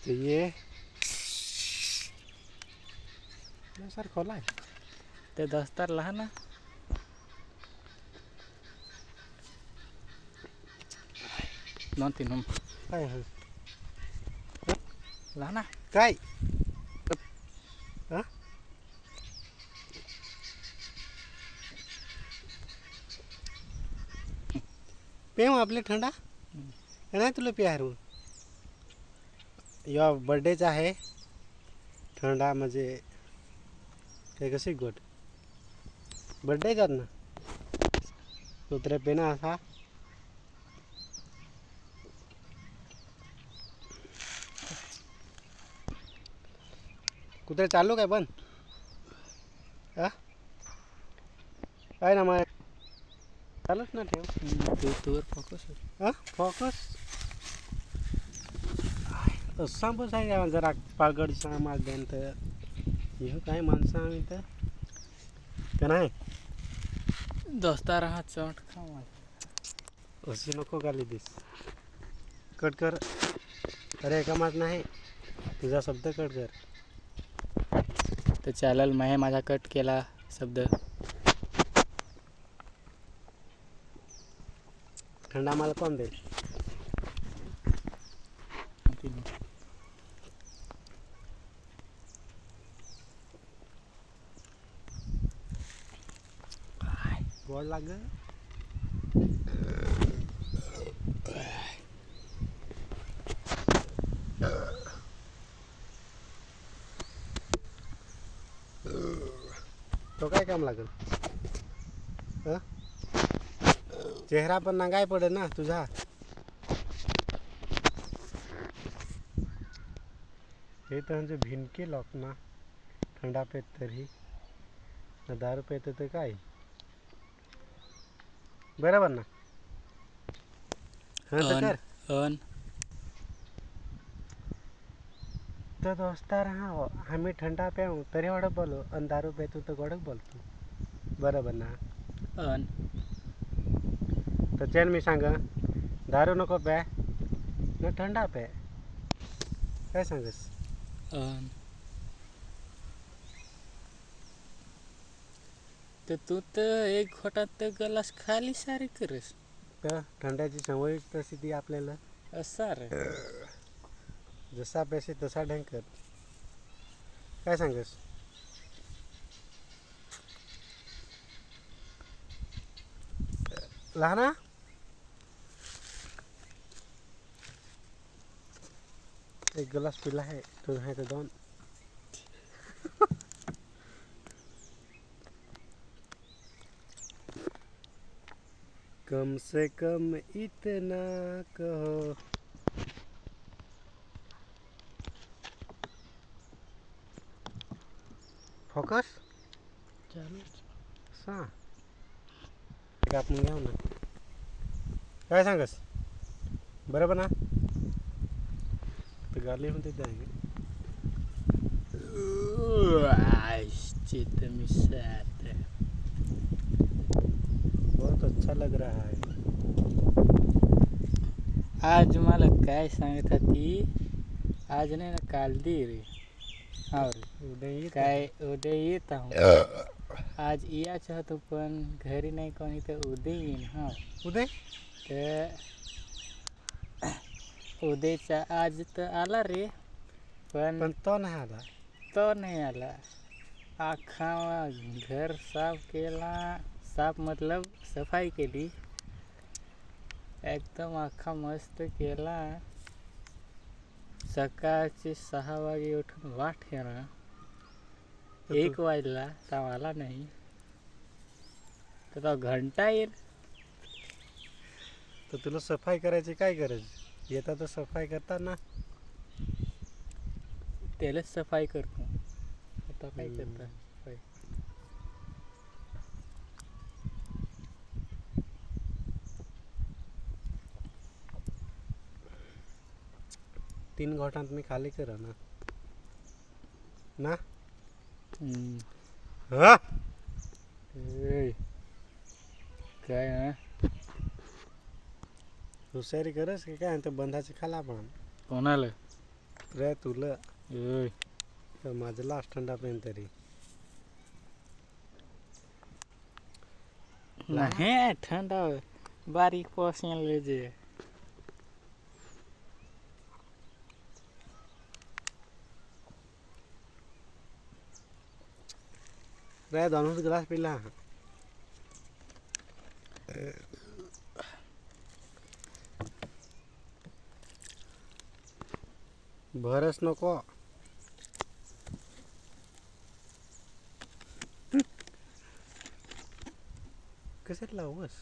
ये सर खोला आहे ते दस्तर लहान ना दोन तीन काय हो लहान काय हा पेव आपले थंडा नाही तुला प्यारू या बर्थडेचा आहे थंडा म्हणजे ते कशी गोट बर्थडे जात ना कुत्रे पेना असा कुत्रे चालू काय पण हा काय ना मग चालूच ना ठेव तूर फोकस हा फोकस सांबच आहे जरा पागड सामाज देन तर हे काय माणसं आम्ही तर का नाही दोस्तार हा चोट खा अशी नको गाली दिस कट कर अरे कामात नाही तुझा शब्द कट कर तर चालेल मैं माझा कट केला शब्द थंडा मला कोण देईल गोड लाग तो काय काम लागेल हा चेहरा पण नागाय पडेल ना तुझा हे तर म्हणजे भिनके लोक ना थंडा पेत तरी ना दारू पेत तर काय बरोबर ना हाँ तो कर अन तो दोस्ता रहा हमें ठंडा प्याऊ तरी ओढक बोलो आणि दारू पेतू तर गोडक बोलतो बरोबर ना अन तर चेन मी सांग दारू नको प्या न थंडा प्या काय सांगस अन तर तू तर एक घोटात तर गलास खाली सारी करस तर थंड्याची सवय तशी ती आपल्याला असा रे जसा पैसे तसा ढंकर काय सांगस लहाना एक गिलास पिला है तो है तो दोन कम से कम इतना कहो फोकस चालू सा आपण घ्याव ना काय सांगस बरोबर ना तर गाली होते जाएंगे चित मिसात बहुत अच्छा लग रहा है आज मला काय सांगत होती आज नाही ना काल दी रे हा रे उद्या येत काय उद्या येत आहो आज याच होतो पण घरी नाही कोणी तर उद्या येईन हा उदय तर उद्याचा आज तर आला रे पण तो नाही आला तो नाही आला अख्खा घर साफ केला साफ मतलब सफाई केली एकदम अख्खा मस्त केला सकाळचे 6 वाजे उठून वाट केला 1 वाजला तर आला नाही तर तो घंटा येईल तर तुला सफाई करायची काय गरज येता तर सफाई करता ना त्यालाच सफाई करतो आता काय करता सफाई 3 घोटांत मी खाली कर ना ना हा काय हुशारी करस की काय ते बंधाचे खाला पण कोणाला रे तुला ओय तर माझं लास्ट थंडा पेन तरी नाही थंडा बारीक पोषण लेजे रे दोनों ग्लास पिला भरस नको कशात लावस